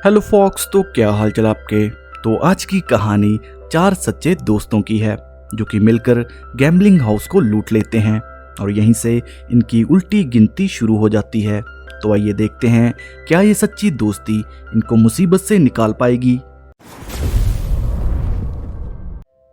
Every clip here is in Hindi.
हेलो फॉक्स, तो क्या हाल चाल आपके। तो आज की कहानी चार सच्चे दोस्तों की है जो कि मिलकर गैम्बलिंग हाउस को लूट लेते हैं और यहीं से इनकी उल्टी गिनती शुरू हो जाती है। तो आइए देखते हैं क्या ये सच्ची दोस्ती इनको मुसीबत से निकाल पाएगी।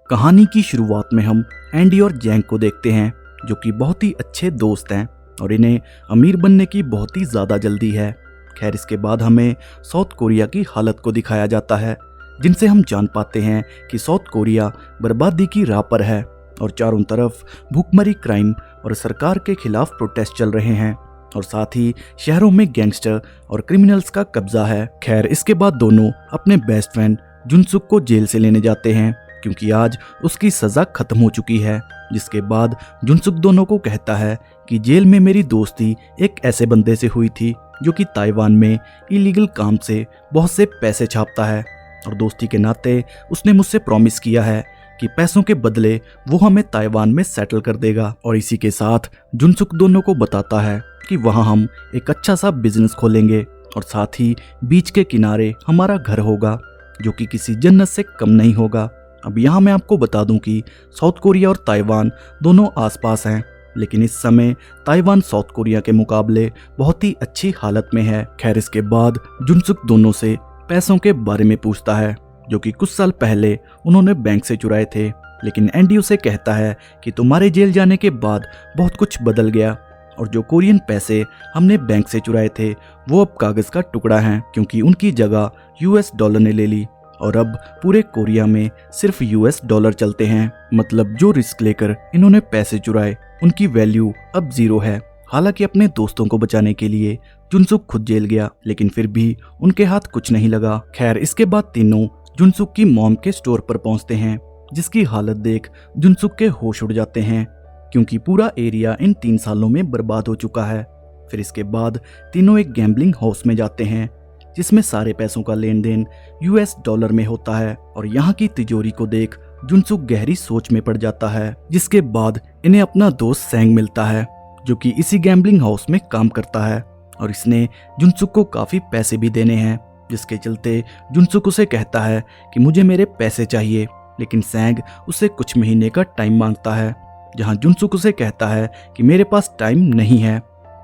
कहानी की शुरुआत में हम एंडी और जैंग को देखते हैं जो कि बहुत ही अच्छे दोस्त हैं और इन्हें अमीर बनने की बहुत ही ज़्यादा जल्दी है। खैर, इसके बाद हमें साउथ कोरिया की हालत को दिखाया जाता है जिनसे हम जान पाते हैं कि साउथ कोरिया बर्बादी की राह पर है और चारों तरफ भूखमरी क्राइम और सरकार के खिलाफ प्रोटेस्ट चल रहे हैं और साथ ही शहरों में गैंगस्टर और क्रिमिनल्स का कब्जा है। खैर, इसके बाद दोनों अपने बेस्ट फ्रेंड जुनसुक को जेल से लेने जाते हैं क्योंकि आज उसकी सज़ा खत्म हो चुकी है। जिसके बाद जुनसुक दोनों को कहता है कि जेल में मेरी दोस्ती एक ऐसे बंदे से हुई थी जो कि ताइवान में इलीगल काम से बहुत से पैसे छापता है और दोस्ती के नाते उसने मुझसे प्रॉमिस किया है कि पैसों के बदले वो हमें ताइवान में सेटल कर देगा। और इसी के साथ जुनसुक दोनों को बताता है कि वहाँ हम एक अच्छा सा बिजनेस खोलेंगे और साथ ही बीच के किनारे हमारा घर होगा जो कि किसी जन्नत से कम नहीं होगा। अब यहाँ मैं आपको बता दूं कि साउथ कोरिया और ताइवान दोनों आसपास हैं, लेकिन इस समय ताइवान साउथ कोरिया के मुकाबले बहुत ही अच्छी हालत में है। खैर, इसके बाद जुनसुक दोनों से पैसों के बारे में पूछता है जो कि कुछ साल पहले उन्होंने बैंक से चुराए थे, लेकिन एंडी उसे कहता है कि तुम्हारे जेल जाने के बाद बहुत कुछ बदल गया और जो कोरियन पैसे हमने बैंक से चुराए थे वो अब कागज का टुकड़ा हैं क्योंकि उनकी जगह यूएस डॉलर ने ले ली और अब पूरे कोरिया में सिर्फ यूएस डॉलर चलते हैं। मतलब जो रिस्क लेकर इन्होंने पैसे चुराए उनकी वैल्यू अब जीरो है। हालांकि अपने दोस्तों को बचाने के लिए जुनसुक खुद जेल गया, लेकिन फिर भी उनके हाथ कुछ नहीं लगा। खैर, इसके बाद तीनों जुनसुक की मॉम के स्टोर पर पहुंचते हैं जिसकी हालत देख जुनसुक के होश उड़ जाते हैं क्योंकि पूरा एरिया इन 3 सालों में बर्बाद हो चुका है। फिर इसके बाद तीनों एक गैम्बलिंग हाउस में जाते हैं जिसमें सारे पैसों का लेन देन यूएस डॉलर में होता है और यहाँ की तिजोरी को देख जुनसुक गहरी सोच में पड़ जाता है। जिसके बाद इन्हें अपना दोस्त सैंग मिलता है जो कि इसी गैम्बलिंग हाउस में काम करता है और इसने जुनसुक को काफी पैसे भी देने हैं, जिसके चलते जुनसुक उसे कहता है कि मुझे मेरे पैसे चाहिए, लेकिन सैंग उसे कुछ महीने का टाइम मांगता है जहाँ जुनसुक उसे कहता है कि मेरे पास टाइम नहीं है,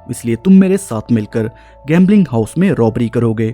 इसलिए तुम मेरे साथ मिलकर गैम्बलिंग हाउस में रॉबरी करोगे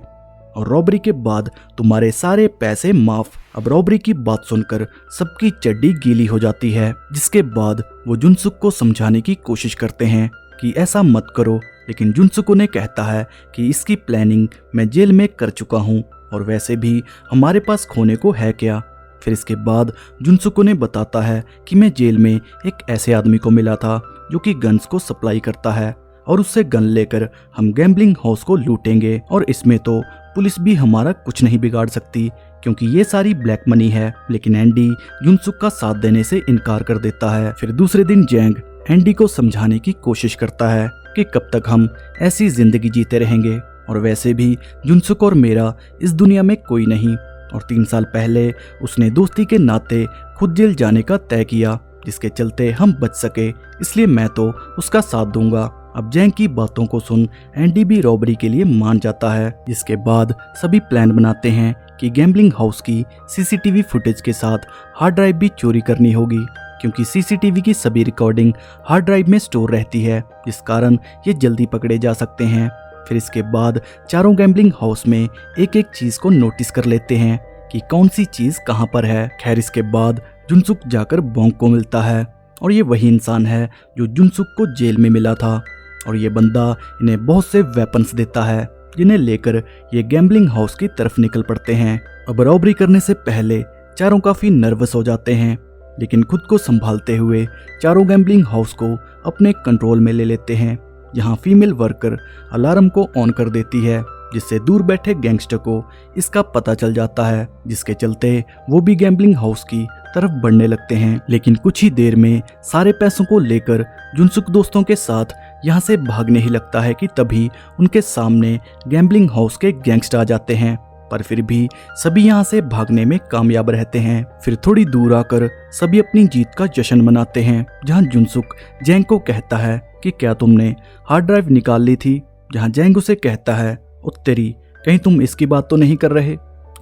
और रॉबरी के बाद तुम्हारे सारे पैसे माफ। अब रॉबरी की बात सुनकर सबकी चड्डी गीली हो जाती है। जिसके बाद वो जुनसुक को समझाने की कोशिश करते हैं कि ऐसा मत करो, लेकिन जुनसुक उन्हें कहता है कि इसकी प्लानिंग मैं जेल में कर चुका हूँ और वैसे भी हमारे पास खोने को है क्या। फिर इसके बाद जुनसुक उन्हें बताता है कि मैं जेल में एक ऐसे आदमी को मिला था जो कि गन्स को सप्लाई करता है और उससे गन लेकर हम गैम्बलिंग हाउस को लूटेंगे और इसमें तो पुलिस भी हमारा कुछ नहीं बिगाड़ सकती क्योंकि ये सारी ब्लैक मनी है। लेकिन एंडी जुनसुक का साथ देने से इनकार कर देता है। फिर दूसरे दिन जैंग एंडी को समझाने की कोशिश करता है कि कब तक हम ऐसी जिंदगी जीते रहेंगे और वैसे भी जुनसुक और मेरा इस दुनिया में कोई नहीं और 3 साल पहले उसने दोस्ती के नाते खुद जेल जाने का तय किया जिसके चलते हम बच सके, इसलिए मैं तो उसका साथ दूंगा। अब जैंग की बातों को सुन एंडी भी रॉबरी के लिए मान जाता है। जिसके बाद सभी प्लान बनाते हैं कि गैम्बलिंग हाउस की सीसीटीवी फुटेज के साथ हार्ड ड्राइव भी चोरी करनी होगी क्योंकि सीसीटीवी की सभी रिकॉर्डिंग हार्ड ड्राइव में स्टोर रहती है, जिस कारण ये जल्दी पकड़े जा सकते हैं। फिर इसके बाद चारों गैम्बलिंग हाउस में एक एक चीज को नोटिस कर लेते हैं कि कौन सी चीज कहाँ पर है। खैर, इसके बाद जुनसुक जाकर बोंग को मिलता है और ये वही इंसान है जो जुनसुक को जेल में मिला था और ये बंदा इन्हें बहुत से वेपन्स देता है जिन्हें लेकर ये गैम्बलिंग हाउस की तरफ निकल पड़ते हैं। अब रॉबरी करने से पहले चारों काफी नर्वस हो जाते हैं, लेकिन खुद को संभालते हुए चारों गैम्बलिंग हाउस को अपने कंट्रोल में ले लेते हैं जहां फीमेल वर्कर अलार्म को ऑन कर देती है जिससे दूर बैठे गैंगस्टर को इसका पता चल जाता है, जिसके चलते वो भी गैम्बलिंग हाउस की तरफ बढ़ने लगते हैं। लेकिन कुछ ही देर में सारे पैसों को लेकर जुनसुक दोस्तों के साथ यहाँ से भागने ही लगता है कि तभी उनके सामने गैम्बलिंग हाउस के गैंगस्टर आ जाते हैं, पर फिर भी सभी यहाँ से भागने में कामयाब रहते हैं। फिर थोड़ी दूर आकर सभी अपनी जीत का जश्न मनाते हैं जहाँ जुनसुक जैंग को कहता है कि क्या तुमने हार्ड ड्राइव निकाल ली थी, जहाँ जैंग उसे कहता है उत्तरी कहीं तुम इसकी बात तो नहीं कर रहे?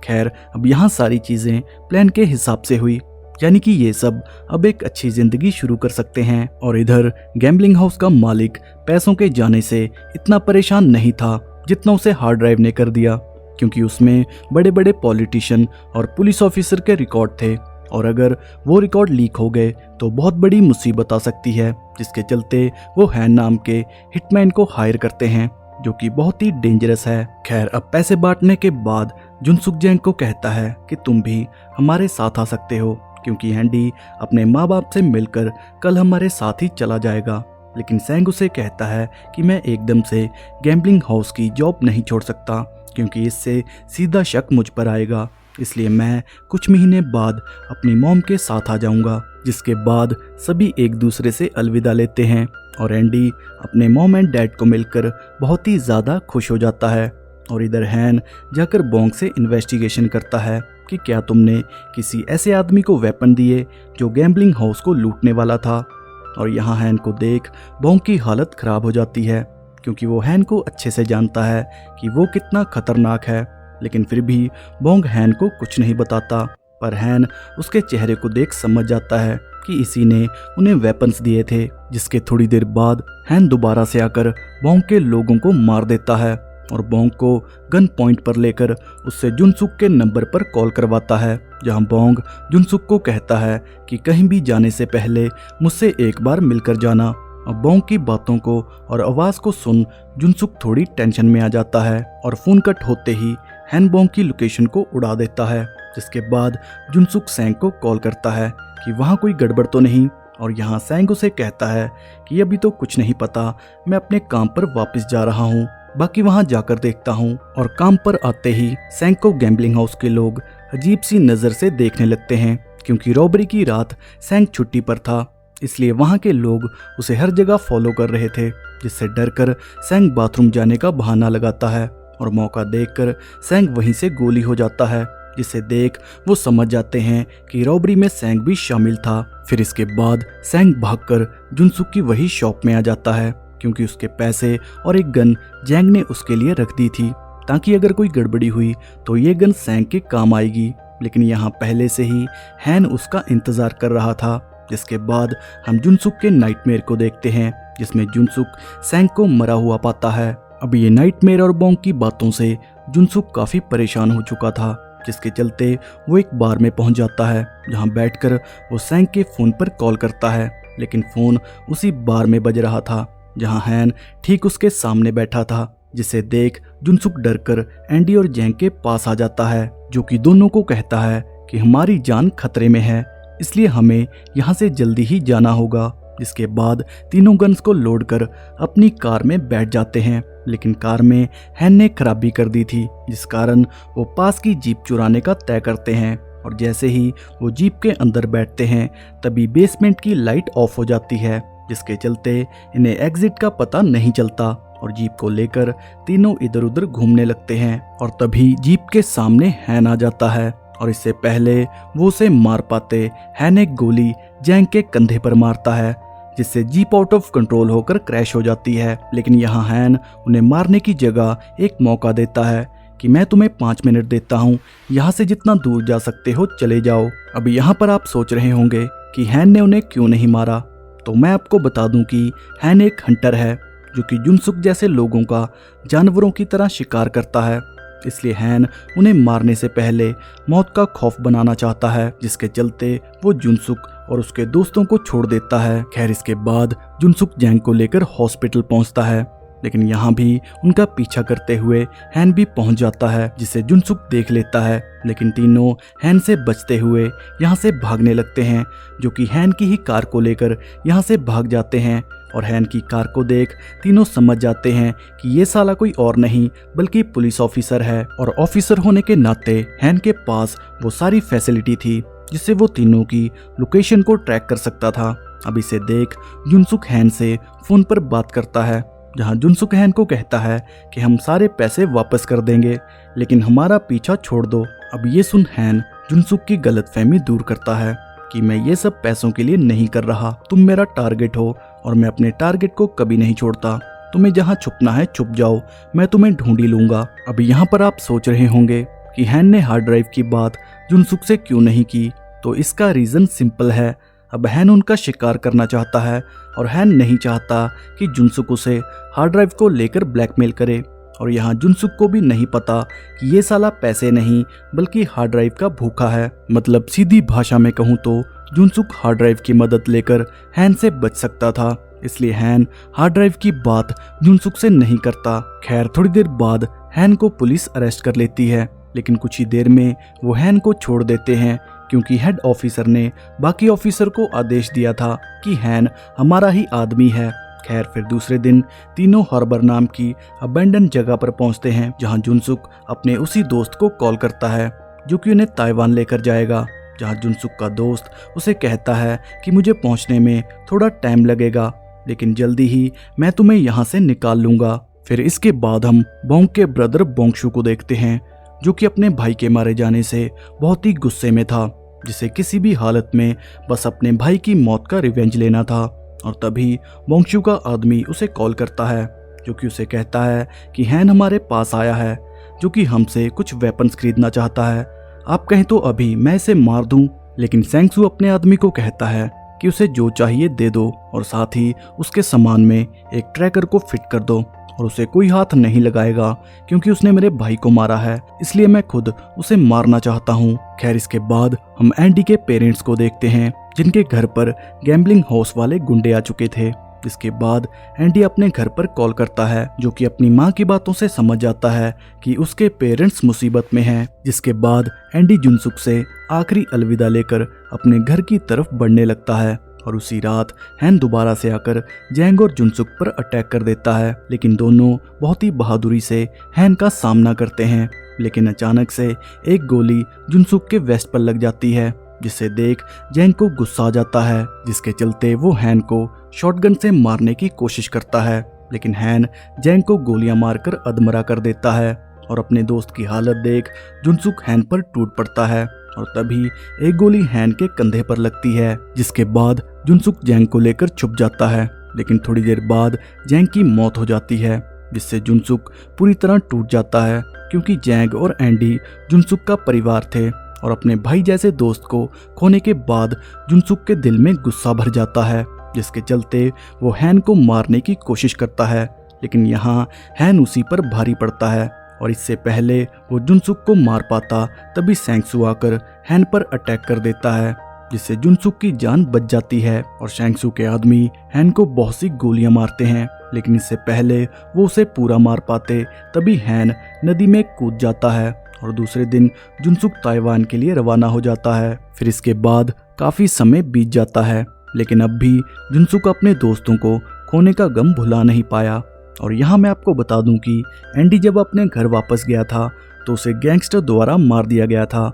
खैर, अब यहाँ सारी चीजें प्लान के हिसाब से हुई, यानी कि ये सब अब एक अच्छी जिंदगी शुरू कर सकते हैं। और इधर गैम्बलिंग हाउस का मालिक पैसों के जाने से इतना परेशान नहीं था जितना उसे हार्ड ड्राइव ने कर दिया, क्योंकि उसमें बड़े बड़े पॉलिटिशियन और पुलिस ऑफिसर के रिकॉर्ड थे, और अगर वो रिकॉर्ड लीक हो गए तो बहुत बड़ी मुसीबत आ सकती है, जिसके चलते वो हैन नाम के हिटमैन को हायर करते हैं, जो कि बहुत ही डेंजरस है। खैर, अब पैसे बांटने के बाद जुनसुक जैंग को कहता है कि तुम भी हमारे साथ आ सकते हो, क्योंकि हैंडी अपने माँ बाप से मिलकर कल हमारे साथ ही चला जाएगा। लेकिन सैंग उसे कहता है कि मैं एकदम से गैम्बलिंग हाउस की जॉब नहीं छोड़ सकता, क्योंकि इससे सीधा शक मुझ पर आएगा, इसलिए मैं कुछ महीने बाद अपनी मॉम के साथ आ जाऊंगा। जिसके बाद सभी एक दूसरे से अलविदा लेते हैं और एंडी अपने मॉम एंड डैड को मिलकर बहुत ही ज़्यादा खुश हो जाता है। और इधर हैन जाकर बोंग से इन्वेस्टिगेशन करता है कि क्या तुमने किसी ऐसे आदमी को वेपन दिए जो गैम्बलिंग हाउस को लूटने वाला था। और यहाँ हैन को देख बोंग की हालत खराब हो जाती है, क्योंकि वो हैन को अच्छे से जानता है कि वो कितना खतरनाक है। लेकिन फिर भी बोंग हैन को कुछ नहीं बताता, पर हैन उसके चेहरे को देख समझ जाता है कि इसी ने उन्हें वेपन्स दिए थे। जिसके थोड़ी देर बाद हैन दोबारा से आकर बोंग के लोगों को मार देता है और बोंग को गन पॉइंट पर लेकर उससे जुनसुक के नंबर पर कॉल करवाता है, जहां बोंग जुनसुक को कहता है कि कहीं भी जाने से पहले मुझसे एक बार मिलकर जाना। और बोंग की बातों को और आवाज़ को सुन जुनसुक थोड़ी टेंशन में आ जाता है और फोन कट होते ही हैन बोंग की लोकेशन को उड़ा देता है। जिसके बाद जुनसुक सैंग को कॉल करता है कि वहाँ कोई गड़बड़ तो नहीं, और यहाँ सैंग उसे कहता है कि अभी तो कुछ नहीं पता, मैं अपने काम पर वापस जा रहा हूँ, बाकी वहाँ जाकर देखता हूँ। और काम पर आते ही सैंग को गैम्बलिंग हाउस के लोग अजीब सी नज़र से देखने लगते हैं, क्योंकि रॉबरी की रात सैंग छुट्टी पर था, इसलिए वहाँ के लोग उसे हर जगह फॉलो कर रहे थे। जिससे डरकर सैंग बाथरूम जाने का बहाना लगाता है और मौका देखकर सैंग वहीं से गोली हो जाता है, जिसे देख वो समझ जाते हैं कि रॉबरी में सैंग भी शामिल था। फिर इसके बाद सैंग भागकर जुनसुक की वही शॉप में आ जाता है, क्योंकि उसके पैसे और एक गन जैंग ने उसके लिए रख दी थी, ताकि अगर कोई गड़बड़ी हुई तो ये गन सैंग के काम आएगी। लेकिन यहाँ पहले से ही हैन उसका इंतजार कर रहा था। जिसके बाद हम जुनसुक के नाइटमेयर को देखते हैं, जिसमें जुनसुक सैंग को मरा हुआ पाता है। अब ये नाइटमेयर और बोंग की बातों से जुनसुक काफी परेशान हो चुका था, जिसके चलते वो एक बार में पहुंच जाता है, जहां बैठकर वो सैंग के फोन पर कॉल करता है। लेकिन फोन उसी बार में बज रहा था जहां हैन ठीक उसके सामने बैठा था, जिसे देख जुनसुक डरकर एंडी और जैंग के पास आ जाता है, जो कि दोनों को कहता है कि हमारी जान खतरे में है, इसलिए हमें यहाँ से जल्दी ही जाना होगा। जिसके बाद तीनों गन्स को लोड कर अपनी कार में बैठ जाते हैं। लेकिन कार में हैन ने खराबी कर दी थी, जिस कारण वो पास की जीप चुराने का तय करते हैं। और जैसे ही वो जीप के अंदर बैठते हैं तभी बेसमेंट की लाइट ऑफ हो जाती है, जिसके चलते इन्हें एग्जिट का पता नहीं चलता और जीप को लेकर तीनों इधर उधर घूमने लगते हैं। और तभी जीप के सामने हैन आ जाता है और इससे पहले वो उसे मार पाते हैन एक गोली जैंग के कंधे पर मारता है, जिससे जीप आउट ऑफ कंट्रोल होकर क्रैश हो जाती है। लेकिन यहाँ हैन उन्हें मारने की जगह एक मौका देता है कि मैं तुम्हें 5 मिनट देता हूँ, यहाँ से जितना दूर जा सकते हो चले जाओ। अब यहाँ पर आप सोच रहे होंगे कि हैन ने उन्हें क्यों नहीं मारा, तो मैं आपको बता दूं कि हैन एक हंटर है, जो कि जुनसुक जैसे लोगों का जानवरों की तरह शिकार करता है। इसलिए हैन उन्हें मारने से पहले मौत का खौफ बनाना चाहता है, जिसके चलते वो जुनसुक और उसके दोस्तों को छोड़ देता है। खैर, इसके बाद जुनसुक जैंग को लेकर हॉस्पिटल पहुंचता है, लेकिन यहाँ भी उनका पीछा करते हुए हैन भी पहुंच जाता है, जिसे जुनसुक देख लेता है। लेकिन तीनों हैन से बचते हुए यहाँ से भागने लगते हैं, जो कि हैन की ही कार को लेकर यहाँ से भाग जाते हैं। और हैन की कार को देख तीनों समझ जाते हैं कि ये साला कोई और नहीं बल्कि पुलिस ऑफिसर है, और ऑफिसर होने के नाते हैन के पास वो सारी फैसिलिटी थी जिससे वो तीनों की लोकेशन को ट्रैक कर सकता था। अब इसे देख जुनसुक हैन से फोन पर बात करता है, जहां जुनसुक हैन को कहता है कि हम सारे पैसे वापस कर देंगे, लेकिन हमारा पीछा छोड़ दो। अब ये सुन हैन जुनसुक की गलतफहमी दूर करता है कि मैं ये सब पैसों के लिए नहीं कर रहा, तुम मेरा टारगेट हो और मैं अपने टारगेट को कभी नहीं छोड़ता, तुम्हें जहाँ छुपना है छुप जाओ, मैं तुम्हें ढूंढ ही लूंगा। अभी यहाँ पर आप सोच रहे होंगे कि हैन ने हार्ड ड्राइव की बात जुनसुक से क्यों नहीं की, तो इसका रीज़न सिंपल है। अब हैन उनका शिकार करना चाहता है और हैन नहीं चाहता कि जुनसुक उसे हार्ड ड्राइव को लेकर ब्लैकमेल करे। और यहाँ जुनसुक को भी नहीं पता कि ये साला पैसे नहीं बल्कि हार्ड ड्राइव का भूखा है। मतलब सीधी भाषा में कहूँ तो जुनसुक हार्ड ड्राइव की मदद लेकर हैन से बच सकता था, इसलिए हैन हार्ड ड्राइव की बात जुनसुक से नहीं करता। खैर थोड़ी देर बाद हैन को पुलिस अरेस्ट कर लेती है, लेकिन कुछ ही देर में वो हैन को छोड़ देते हैं क्योंकि हेड ऑफिसर ने बाकी ऑफिसर को आदेश दिया था कि हैन हमारा ही आदमी है। खैर फिर दूसरे दिन तीनों हार्बर नाम की अबेंडन जगह पर पहुंचते हैं, जहां जुनसुक अपने उसी दोस्त को कॉल करता है जो कि उन्हें ताइवान लेकर जाएगा। जहां जुनसुक का दोस्त उसे कहता है कि मुझे पहुंचने में थोड़ा टाइम लगेगा, लेकिन जल्दी ही मैं तुम्हें यहाँ से निकाल लूंगा। फिर इसके बाद हम बोंग के ब्रदर बोंगशू को देखते हैं, जो कि अपने भाई के मारे जाने से बहुत ही गुस्से में था, जिसे किसी भी हालत में बस अपने भाई की मौत का रिवेंज लेना था। और तभी बोंगशू का आदमी उसे कॉल करता है, जो कि उसे कहता है कि हैन हमारे पास आया है, जो कि हमसे कुछ वेपन्स खरीदना चाहता है। आप कहें तो अभी मैं इसे मार दूं, लेकिन सेंगसू अपने आदमी को कहता है कि उसे जो चाहिए दे दो और साथ ही उसके सामान में एक ट्रैकर को फिट कर दो और उसे कोई हाथ नहीं लगाएगा क्योंकि उसने मेरे भाई को मारा है, इसलिए मैं खुद उसे मारना चाहता हूँ। खैर इसके बाद हम एंडी के पेरेंट्स को देखते हैं, जिनके घर पर गैम्बलिंग हाउस वाले गुंडे आ चुके थे। इसके बाद एंडी अपने घर पर कॉल करता है, जो कि अपनी माँ की बातों से समझ जाता है कि उसके पेरेंट्स मुसीबत में हैं। जिसके बाद एंडी जुनसुक से आखिरी अलविदा लेकर अपने घर की तरफ बढ़ने लगता है और उसी रात हैन दोबारा से आकर जैंग और जुनसुक पर अटैक कर देता है, लेकिन दोनों बहुत ही बहादुरी से हैन का सामना करते हैं। लेकिन अचानक से एक गोली जुनसुक के वेस्ट पर लग जाती है, जिसे देख जैंग को गुस्सा आ जाता है, जिसके चलते वो हैन को शॉटगन से मारने की कोशिश करता है, लेकिन हैन जैंग को गोलियां मारकर अधमरा कर देता है। और अपने दोस्त की हालत देख जुनसुक हैन पर टूट पड़ता है और तभी एक गोली हैन के कंधे पर लगती है, जिसके बाद जुनसुक जैंग को लेकर छुप जाता है। लेकिन थोड़ी देर बाद जैंग की मौत हो जाती है, जिससे जुनसुक पूरी तरह टूट जाता है, क्योंकि जैंग और एंडी जुनसुक का परिवार थे और अपने भाई जैसे दोस्त को खोने के बाद जुनसुक के दिल में गुस्सा भर जाता है, जिसके चलते वो हैन को मारने की कोशिश करता है। लेकिन यहाँ हैन उसी पर भारी पड़ता है और इससे पहले वो जुनसुक को मार पाता तभी सेंगसू आकर हैन पर अटैक कर देता है, जिससे जुनसुक की जान बच जाती है और सेंगसू के आदमी हैन को बहुत सी गोलियां मारते हैं। लेकिन इससे पहले वो उसे पूरा मार पाते तभी हैन नदी में कूद जाता है और दूसरे दिन जुनसुक ताइवान के लिए रवाना हो जाता है। फिर इसके बाद काफी समय बीत जाता है, लेकिन अब भी जुनसुक अपने दोस्तों को खोने का गम भुला नहीं पाया। और यहाँ मैं आपको बता दूं कि एंडी जब अपने घर वापस गया था तो उसे गैंगस्टर द्वारा मार दिया गया था।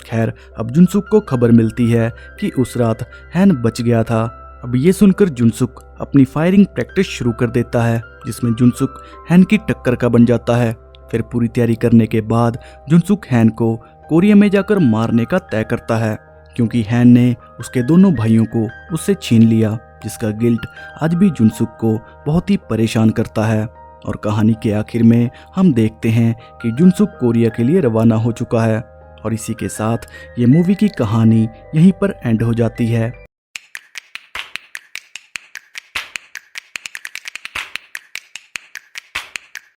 खैर अब जुनसुक को खबर मिलती है कि उस रात हैन बच गया था। अब ये सुनकर जुनसुक अपनी फायरिंग प्रैक्टिस शुरू कर देता है, जिसमें जुनसुक हैन की टक्कर का बन जाता है। फिर पूरी तैयारी करने के बाद जुनसुक हैन को कोरिया में जाकर मारने का तय करता है, क्योंकि हैन ने उसके दोनों भाइयों को उससे छीन लिया, जिसका गिल्ट आज भी जुनसुक को बहुत ही परेशान करता है। और कहानी के आखिर में हम देखते हैं कि जुनसुक कोरिया के लिए रवाना हो चुका है। और इसी के साथ ये मूवी की कहानी यहीं पर एंड हो जाती है।